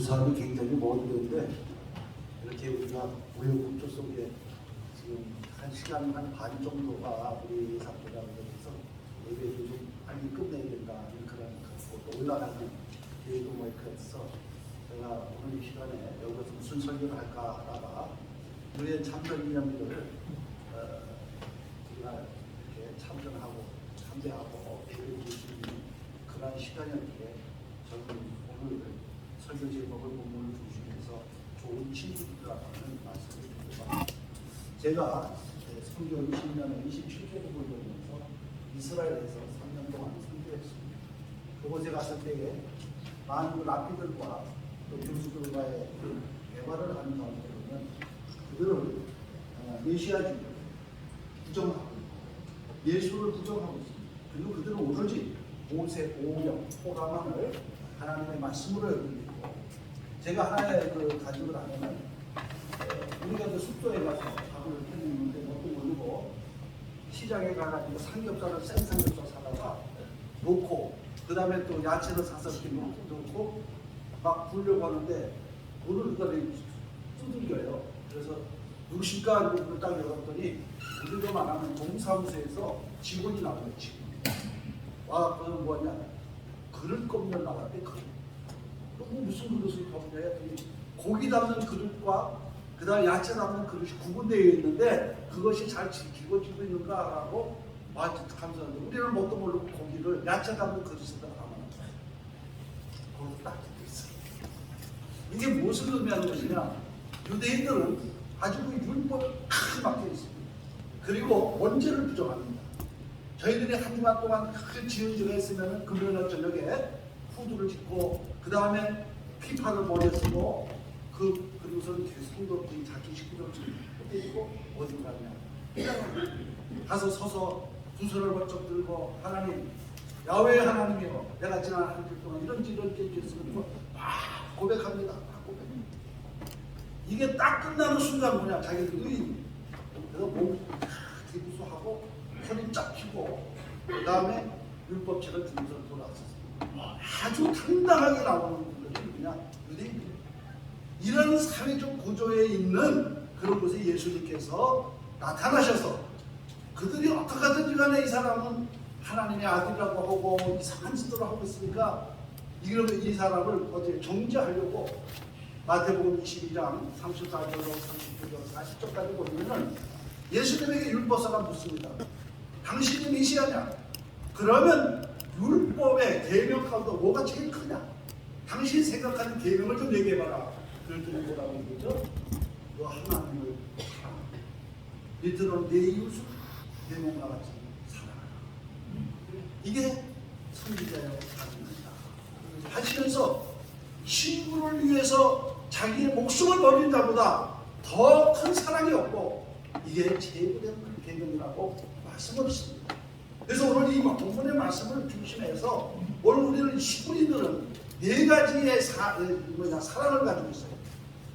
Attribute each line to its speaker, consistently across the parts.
Speaker 1: 부산이 굉장히 먼데인데 이렇게 우리가 우여곡절 속에 지금 1시간 반 정도가 우리 사람들하고 그래서 예배를 좀 빨리 끝내야 된다 그런 또 올라가는 계획도 뭐 이렇게 해서 제가 오늘 이 시간에 여기서 무슨 설교를 할까 하다가 우리의 참전 기념일을 우리가 이렇게 참전하고 참배하고 예배를 드릴 수 있는 그런 시간이었기에 저는 오늘 설교 제목을 본문을 중심해서 좋은 친구들이라는 말씀을 드립니다. 제가 선교 20년에 27개국을 돌면서 이스라엘에서 3년 동안 선교했습니다. 그곳에 갔을 때에 많은 랍비들과 또 교수들과의 대화를 하는 가운데 보면 그들은 메시아주의를 부정하고 있고 예수를 부정하고 있습니다. 그리고 그들은 오로지 모세, 오경, 호라만을 하나님의 말씀으로 여기고 있고 제가 하나의 그 가족을 하면은 우리가 그 숙소에 가서 밥을 해먹는데 뭣도 모르고 시장에 가가지고 삼겹살을 생 삼겹살 사다가 놓고 그 다음에 또 야채를 사서 이렇게 놓고 막 부으려고 하는데 문을 그다음에 두들겨요. 그래서 누구실까 문을 딱 열었더니 우리가 말하는 동사무소에서 직원이 나와요. 직원. 와, 그건 뭐냐? 그릇 꼽는 나왔대. 그릇. 무슨 그릇을 꼽냐 했더니 고기 담는 그릇과 그 다음에 야채 담는 그릇이 구분되어 있는데 그것이 잘 지켜지고 있는가라고 감사합니다. 우리는 뭣도 모르고 고기를 야채 담는 그릇에다가 담아놨어요. 거기서 딱 적혀 있어요. 이게 무엇을 의미하는 것이냐? 유대인들은 아주 그 율법에 크게 막혀 있습니다. 그리고 원죄를 부정합니다. 저희들이 한 주간 동안 크게 지은 죄가 있으면 금요일 저녁에 후두를 짓고 그 다음에 피파를 머리에 쓰고 그리고서는 성도 자기 식구들 떼고 어디 가냐? 가서 서서 두 손을 번쩍 들고 하나님, 야훼 하나님이여, 내가 지난 한 주 동안 이런 죄였으면 막 고백합니다. 고백합니다. 이게 딱 끝나는 순간 뭐냐? 자기들 의인. 그래서 몸 기부수하고 허리 쫙 펴고 그 다음에 율법책을 주면서 돌아왔었어요. 아주 당당하게 나오는 분들이 뭐냐? 유대인들이에요. 이런 사회적 구조에 있는 그런 곳에 예수님께서 나타나셔서 그들이 어떻게 하든지 간에 이 사람은 하나님의 아들이라고 하고 이상한 짓들을 하고 있으니까 이러면 이 사람을 어떻게 정죄하려고 마태복음 22장 34절로 39절 40절까지 보면은 예수님에게 율법사가 묻습니다. 당신이 메시아냐? 그러면 율법의 계명 가운데 뭐가 제일 크냐? 당신이 생각하는 계명을 좀 얘기해봐라. 그랬더니 뭐라고 얘기죠? 너 하나님을 사랑하라. 밑으로는 내 이웃을 내 몸과 같이 사랑하라. 이게 선지자의 가르침입니다. 하시면서 친구를 위해서 자기의 목숨을 버린 자보다 더 큰 사랑이 없고 이게 제일의 계명이라고 말씀하셨습니다. 그래서 오늘 이 본문의 말씀을 중심해서 오늘 우리는 시부리들은 네 가지의 사랑을 가지고 있어요.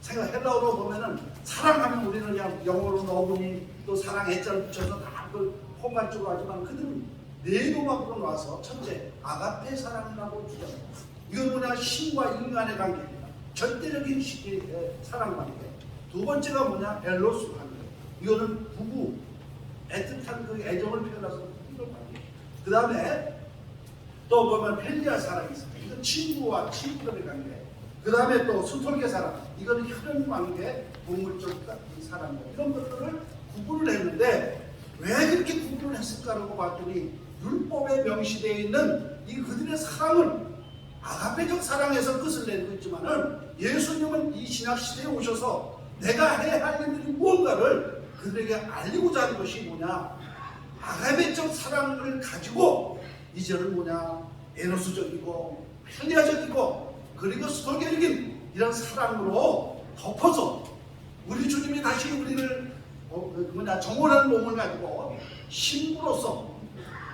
Speaker 1: 헬라어로 보면은 사랑하면 우리는 그냥 영어로 어머니 또 사랑 애자를 붙여서 다 그걸 포괄적으로 하지만 그들은 네 도막으로 나와서 첫째 아가페 사랑이라고 주장합니다. 이건 뭐냐? 신과 인간의 관계입니다. 절대적인 사랑 관계. 두 번째가 뭐냐? 엘로스 관계. 이거는 부부 애틋한 그 애정을 표현해서 이런 관계. 그 다음에 또 보면 펠리아 사랑이 있습니다. 이건 친구와 친구들의 관계. 그 다음에 또 스톨게 사랑. 이거는 혈연 관계, 동물적 사랑. 이런 것들을 구분을 했는데 왜 그렇게 구분을 했을까라고 봤더니 율법에 명시되어 있는 이 그들의 사랑은 아가페적 사랑에서 끝을 내고 있지만은 예수님은 이 신약시대에 오셔서 내가 해야 할 일들이 무언가를 그들에게 알리고자 하는 것이 뭐냐? 아가페적 사랑을 가지고 이제는 뭐냐? 에노스적이고 펠리아적이고 그리고 스톨게적인 이런 사랑으로 덮어서 우리 주님이 다시 우리를 정원한 몸을 가지고 신부로서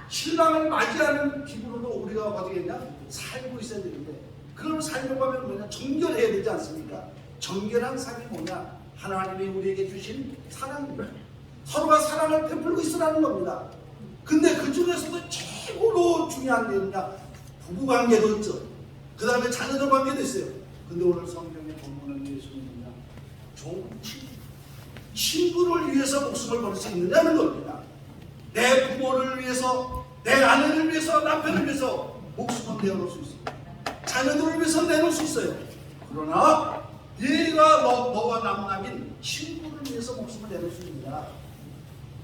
Speaker 1: 신랑을 맞이하는 기분으로 우리가 어떻게 했냐? 살고 있어야 되는데 그런 살려고 하면 뭐냐? 정결해야 되지 않습니까? 정결한 삶이 뭐냐? 하나님이 우리에게 주신 사랑입니다. 서로가 사랑을 베풀고 있으라는 겁니다. 근데 그 중에서도 최고로 중요한 게 뭐냐? 부부관계도 있죠. 그 다음에 자녀들 관계도 있어요. 근데 오늘 성경의 본문은 예수님이냐? 좋은 친구를 위해서 목숨을 걸 수 있느냐는 겁니다. 내 부모를 위해서, 내 아내를 위해서, 남편을 위해서 목숨을 내놓을 수 있습니다. 자녀들을 위해서 내놓을 수 있어요. 그러나 네가 너와 남남인 친구를 위해서 목숨을 내놓을 수 있느냐?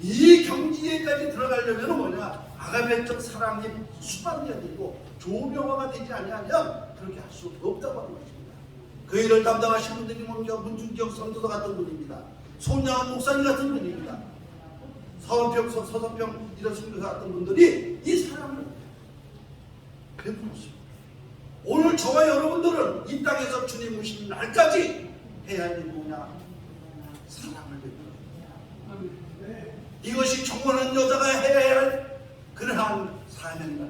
Speaker 1: 이 경지에까지 들어가려면 뭐냐? 아가페적 사랑이 수반돼야 되고 조명화가 되지 아니하면 그렇게 할 수 없다고 하는 것입니다. 그 일을 담당하신 분들이 먼저 문준경 선교사 같은 분입니다. 손양한 목사님 같은 분입니다. 서선평 이런 선교사 같은 분들이 이 사랑을 베풀었습니다. 오늘 저와 여러분들은 이 땅에서 주님 오신 날까지 해야 할 일이 뭐냐? 사랑을 베풀어야 이것이 정원한 여자가 해야 할 그러한 사명이다.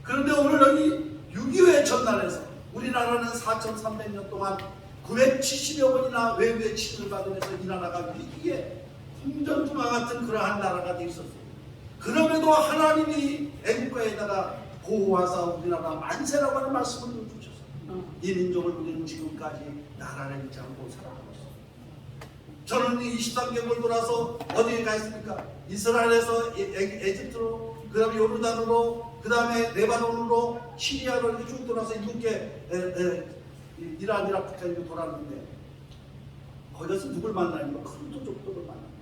Speaker 1: 그런데 오늘 여기 6.25의 전날에서 우리나라는 4,300년 동안 970여 번이나 외부의 침입을 받으면서 이 나라가 위기에 풍전등화 같은 그러한 나라가 되어 있었어요. 그럼에도 하나님이 애국가에다가 보호하사 우리나라 만세라고 하는 말씀을 주셨어요. 이 민족을 우리는 지금까지 나라를 잃지 않고 살아가고 있어요. 저는 23개월 돌아서 어디에 가 있습니까? 이스라엘에서 에집트로, 그 다음에 요르단으로, 그 다음에 레바논으로, 시리아로 이렇게 쭉 돌아서 7개 이란, 이라크까지 돌았는데 거기 가서 누굴 만나니까 큰 도적들을 만나요.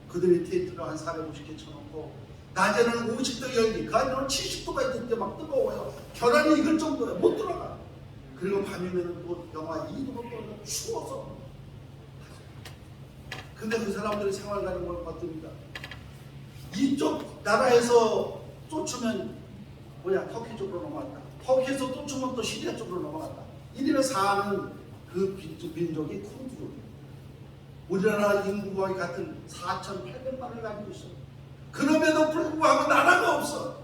Speaker 1: 그들이 텐트를 한 450개 쳐놓고 낮에는 50도 열기, 그 안에는 70도가 있는데 막 뜨거워요. 계란이 익을 정도에 못 들어가. 그리고 밤이면 또 영하 2도가 떨어져 추워서. 근데 그 사람들의 생활관이 어떻습니까? 이쪽 나라에서 쫓으면 터키 쪽으로 넘어갔다. 터키에서 쫓으면 또 시리아 쪽으로 넘어갔다. 이리로 사는 그 민족이 쿠르드족. 우리나라 인구가 같은 4,800만을 가지고 있어. 그럼에도 불구하고 나라가 없어.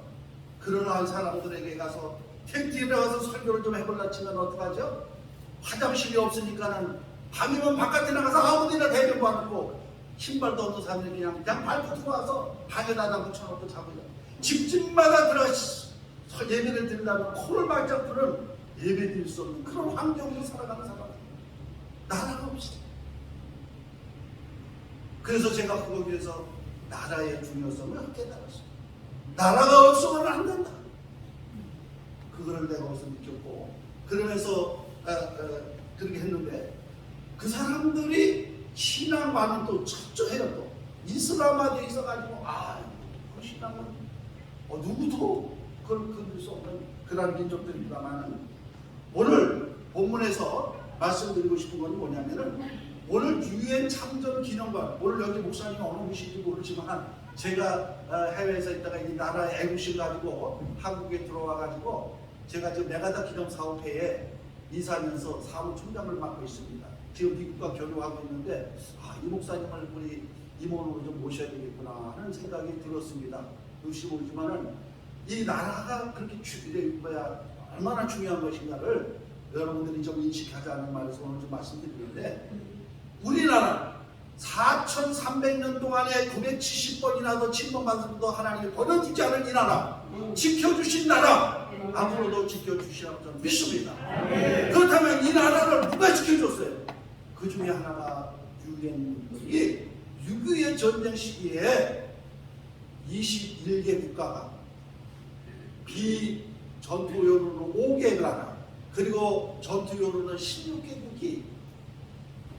Speaker 1: 그러나 사람들에게 가서 텐트에 가서 설교를 좀 해볼라 치면 어떡하죠? 화장실이 없으니까는 밤이면 바깥에 나가서 아무데나 대변 받고 신발도 없는 사람들이 그냥 밟고 들어와서 방에다 붙여놓고 자고 있어. 집집마다 들어가서 예배를 드린다면 코를 바짝 부는 예배 드릴 수 없는 그런 환경으로 살아가는 사람. 나라가 없어. 그래서 제가 그거 위해서 나라의 중요성을 깨달았어요. 나라가 없으면 안 된다. 그거를 내가 어디서 느꼈고 그러면서 그렇게 했는데 그 사람들이 신앙과는 또 철저해요. 또 이슬람화되어 있어가지고 그 신앙은 누구도 그걸 건들 수 없는 그런 민족들입니다만 오늘 본문에서 말씀드리고 싶은 건 뭐냐면은 오늘 유엔 참전 기념관, 오늘 여기 목사님이 어느 곳인지 모르지만 제가 해외에서 있다가 이 나라의 애국심 가지고 한국에 들어와가지고 제가 지금 메가다 기념사업회에 이사하면서 사무총장을 맡고 있습니다. 지금 미국과 교류하고 있는데 이 목사님을 우리 임원으로 좀 모셔야 되겠구나 하는 생각이 들었습니다. 역시 모르지만은 이 나라가 그렇게 얼마나 중요한 것인가를 여러분들이 좀 인식하자는 말에서 오늘 좀 말씀드리는데 우리나라 4,300년 동안에 970번이나 더 침범받아도 하나님이 버려지지 않은 이 나라, 지켜주신 나라, 앞으로도 지켜주시라고 저는 믿습니다. 그렇다면 이 나라를 누가 지켜줬어요? 그 중에 하나가 유엔군들이 6.25의 전쟁 시기에 21개 국가가 비전투요로는 5개 나라, 그리고 전투요로는 16개국이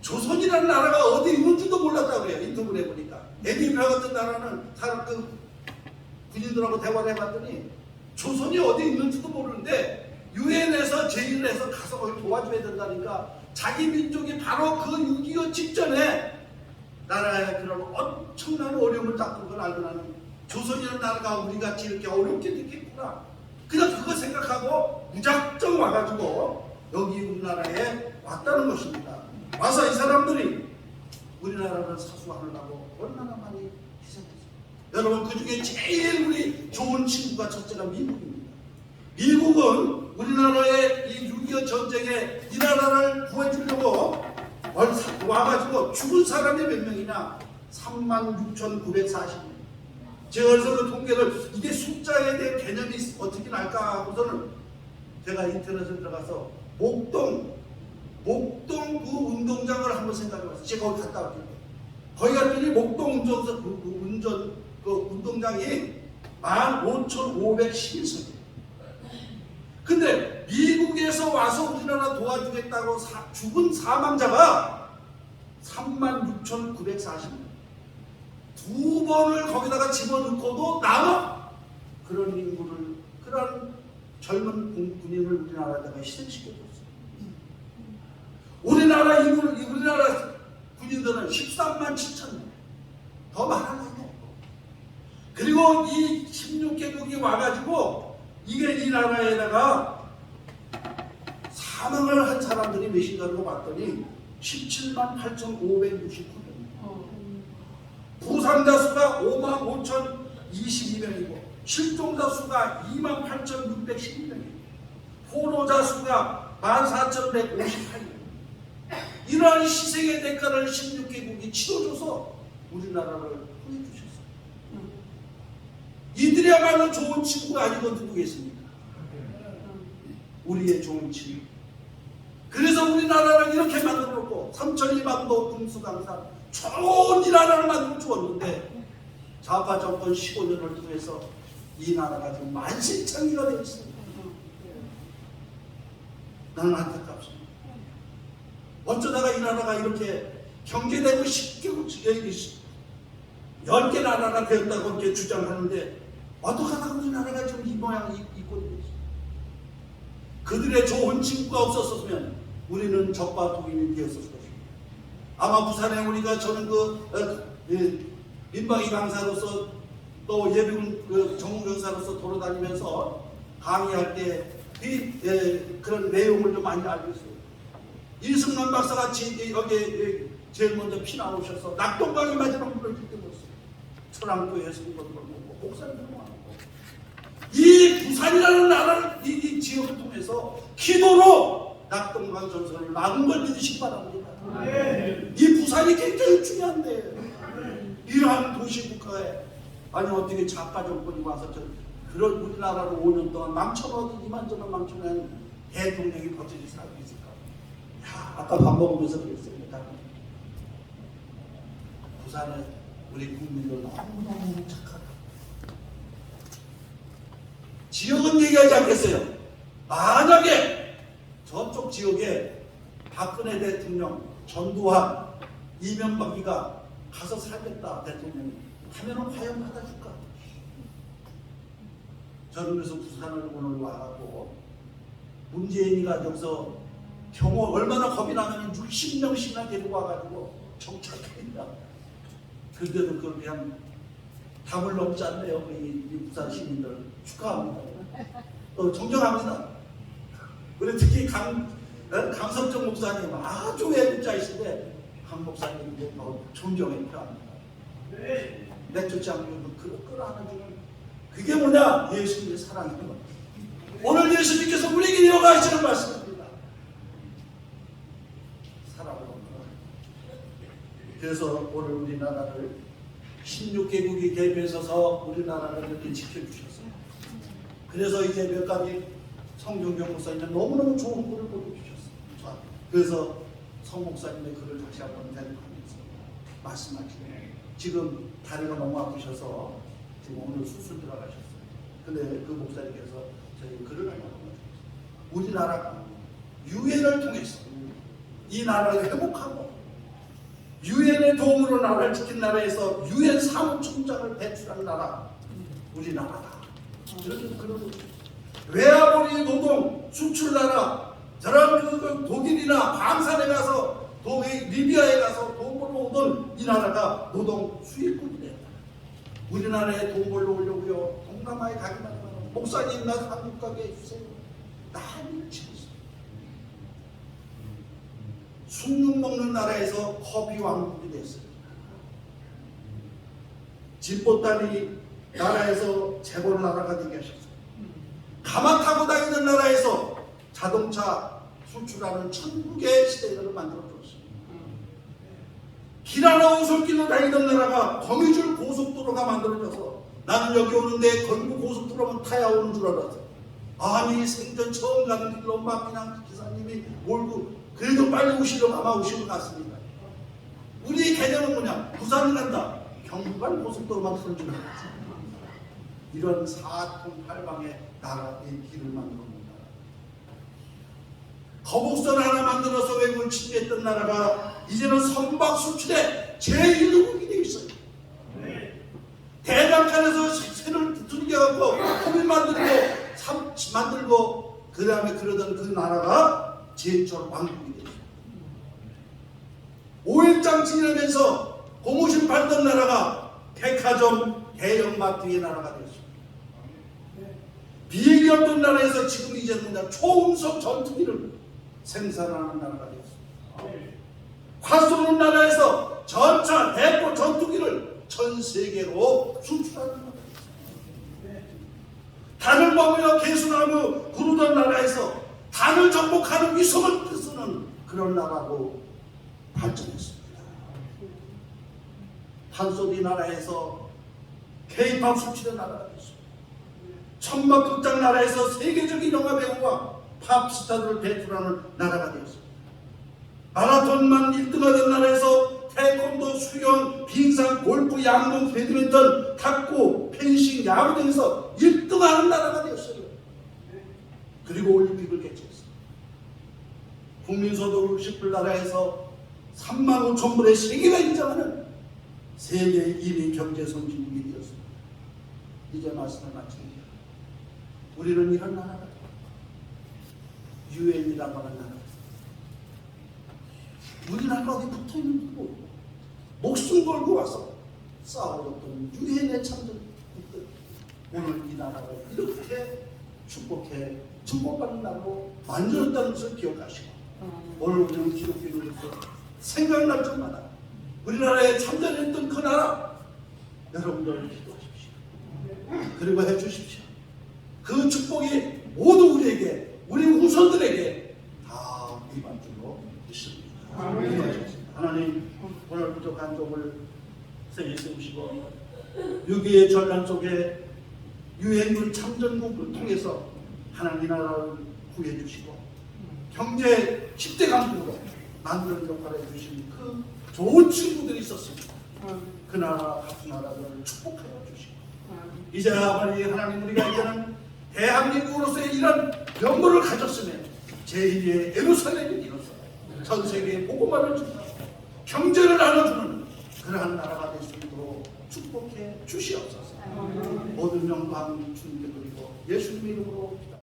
Speaker 1: 조선이라는 나라가 어디 있는지도 몰랐다고 그래요. 인터뷰를 해보니까. 에디오피아 같은 나라는 사람 군인들하고 대화를 해봤더니 조선이 어디 있는지도 모르는데 유엔에서 제의를 해서 가서 거기 도와줘야 된다니까 자기 민족이 바로 그 6.25 직전에 나라의 그런 엄청난 어려움을 겪은 걸 알고 나는 조선이라는 나라가 우리같이 이렇게 어렵게 됐겠구나. 그냥 그거 생각하고 무작정 와가지고 여기 우리나라에 왔다는 것입니다. 와서 이 사람들이 우리나라를 사수하느라고 얼마나 많이 희생했어요. 여러분 그 중에 제일 우리 좋은 친구가 첫째가 미국입니다. 미국은 우리나라의 이 6.25 전쟁에 이 나라를 구해주려고 와가지고 죽은 사람이 몇 명이냐? 36,940명. 제가 그래서 그 통계를 이게 숫자에 대한 개념이 어떻게 날까 하고서는 제가 인터넷에 들어가서 목동
Speaker 2: 목동 그 운동장을 한번 생각해봤어요. 제가 거기 갔다 왔거든요. 거기 갔더니 목동 그 운동장이 15,511석이에요. 근데 미국에서 와서 우리나라 도와주겠다고 죽은 사망자가 36,940명. 두 번을 거기다가 집어넣고도 남아 그런 인구를, 그런 젊은 군인을 우리나라에다가 희생시켜줬어요. 우리나라 군인들은 13만 7천 명, 더 많아요. 그리고 이 16개국이 와가지고 이게 이 나라에다가 사망을 한 사람들이 몇인가로 봤더니 17만 8,569명. 부상자 수가 55,022명이고 실종자 수가 28,612명이고 포로자 수가 14,158명. 이러한 희생의 대가를 16개국이 치러줘서 우리나라를 보내주셨어요. 이들이야말로 좋은 친구가 아니고 누구겠습니까? 우리의 좋은 친구. 그래서 우리나라를 이렇게 만들어놓고 삼천리반도 금수강산 좋은 이 나라를 만들어 주었는데 좌파 정권 15년을 통해서 이 나라가 지금 만신창이가 되어 있습니다. 나는 안타깝습니다. 어쩌다가 이 나라가 이렇게 경제되고 쉽게 10개 나라가 되었다고 이렇게 주장하는데 어떻게 하다가 우리나라가 지금 이 모양이 있고 있습니다. 그들의 좋은 친구가 없었으면 우리는 적과 독인이 되었을 것입니다. 아마 부산에 우리가 저는 민방위 강사로서 또 예비군 전문 강사로서 돌아다니면서 강의할 때 그런 내용을 좀 많이 알고 있어요. 이승만 박사가 여기에 제일 먼저 피 나오셔서 낙동강에 마지막 물을 깃대었어요. 천안교에서 이것도 먹고 목사님도 많고 이 부산이라는 나라를 이 지역을 통해서 기도로 낙동강 전선을 막은 걸 믿으시기 바랍니다. 이 부산이 굉장히 중요한데 이러한 도시 국가에 아니 어떻게 작가 정권이 와서 그런 우리나라를 5년 동안 망쳐놓은 이만저만 망쳐놓은 대통령이 버티지 살고 있을까? 야, 아까 밥 먹으면서 그랬습니다. 부산에 우리 국민들 너무너무 착하다. 지역은 얘기하지 않겠어요. 만약에 저쪽 지역에 박근혜 대통령, 전두환, 이명박이가 가서 살겠다 대통령이 하면은 과연 받아줄까? 저는 그래서 부산을 오늘 와갖고 문재인이가 여기서 경호 얼마나 겁이 나면 60명씩이나 데리고 와가지고 정착합니다. 그런데도 그걸 그냥 담을 넘지 않네요. 이 부산 시민들 축하합니다. 또 존경합니다. 우리 특히 강석정 목사님 아주 애국자이신데 강 목사님 존경해 필요합니다. 맥주 장면도 끌어안아주는 그게 뭐냐? 예수님의 사랑입니다. 오늘 예수님께서 우리에게 이어가시는 말씀입니다. 사랑으로. 그래서 오늘 우리나라를 16개국이 대표해서 우리나라를 이렇게 지켜주셨어요. 그래서 이제 몇 가지 성경경 목사님은 너무너무 좋은 글을 보여주셨어요. 그래서 성 목사님의 글을 다시 한번 대립하면서 말씀하시네요. 지금 다리가 너무 아프셔서 지금 오늘 수술 들어가셨어요. 근데 그 목사님께서 저희 글을 하나 보내주셨어요. 우리나라가 유엔을 통해서 이 나라를 회복하고 유엔의 도움으로 나라를 지킨 나라에서 유엔 사무총장을 배출한 나라 우리나라다. 이렇게 그러고 외화벌이 노동 수출 나라 저런 독일이나 방산에 가서 리비아에 가서 돈 벌러 오던 이 나라가 노동 수입국이 됐다. 우리나라에 돈 벌러 오려고요. 동남아에 가기만 하면 목사님 나 한국 가게 해주세요. 난리 치고 있어요. 숭늉 먹는 나라에서 커피 왕국이 됐어요. 집보따리 나라에서 재벌 나라가 되게 하셨어요. 가마 타고 다니는 나라에서 자동차 수출하는 천국의 시대를 만들어줬어요. 길 하나 오솔길로 다니던 나라가 거미줄 고속도로가 만들어져서 나는 여기 오는데 건국 고속도로만 타야 오는 줄 알았어요. 아니 생전 처음 가는 길로 막 그냥 기사님이 몰고 그래도 빨리 오시려고 아마 오실 것 같습니다. 우리 개념은 뭐냐? 부산을 간다. 경부간 고속도로만 선주는 거지. 이런 사통팔방의 나라의 길을 만든 겁니다. 거북선 하나 만들어서 외국을 침략했던 나라가 이제는 선박 수출의 제1국이 되어 있어요. 대장간에서 새를 두들겨갖고 호밀 만들고 그 다음에 그러던 그 나라가 제철 왕국이 되었어요. 5일장 지내면서 고무신 팔던 나라가 백화점 대형마트의 나라가 되었습니다. 비행기 없던 나라에서 지금 이제는 그냥 초음속 전투기를 생산하는 나라가 되었습니다. 화 쏘는 나라에서 전차, 대포, 전투기를 전 세계로 수출하는 나라가 되었습니다. 단을 먹으며 개수나무 부르던 나라에서 단을 정복하는 위성을 쓰는 그런 나라로 발전했습니다. 판소리 나라에서 K-팝 수출의 나라가 됐습니다. 천막극장 나라에서 세계적인 영화 배우와 팝스타들을 배출하는 나라가 되었습니다. 마라톤만 1등하던 나라에서 태권도, 수영, 빙상, 골프, 양궁, 배드민턴, 탁구, 펜싱, 야구 등에서 1등하는 나라가 되었어요. 그리고 올림픽을 개최했습니다. 국민소득을 10불 나라에서 3만 5천 불의 세계가 인정하는 세계 1위 경제선진국이 되었습니다. 이제 말씀을 마칩니다. 우리는 이런 나라가 유엔이라고 하는 나라. 우리나라가 어디 붙어있는 거 목숨 걸고 와서 싸워줬던 유엔의 참전국들 오늘 이 나라를 이렇게 축복받는 나라로 만들었다는 것을 기억하시고 오늘 우리는 기독교인으로서 생각날 때마다 우리나라에 참전했던 그 나라 여러분들 기도하십시오. 그리고 해주십시오. 그 축복이 모두 우리에게 우리 후손들에게 다 임할 줄로 믿습니다. 하나님 오늘 부족한 쪽을 세게 세우시고 6.25의 전란 속에 유엔군 참전국을 통해서 하나님 이 나라를 구해 주시고 경제 10대 강국으로 만드는 역할을 해주신 그 좋은 친구들이 있었습니다. 그 나라 같은 나라들을 축복하여 주시고 이제 아버지 하나님 우리가 이제는 대한민국으로서의 이런 명분을 가졌으며 제1의 예루살렘을 이뤄서 전 세계에 복음화를 준다. 경제를 나눠주는 그러한 나라가 될 수 있도록 축복해 주시옵소서. 모든 영광 주님께 드리고 예수님 이름으로 기도합니다.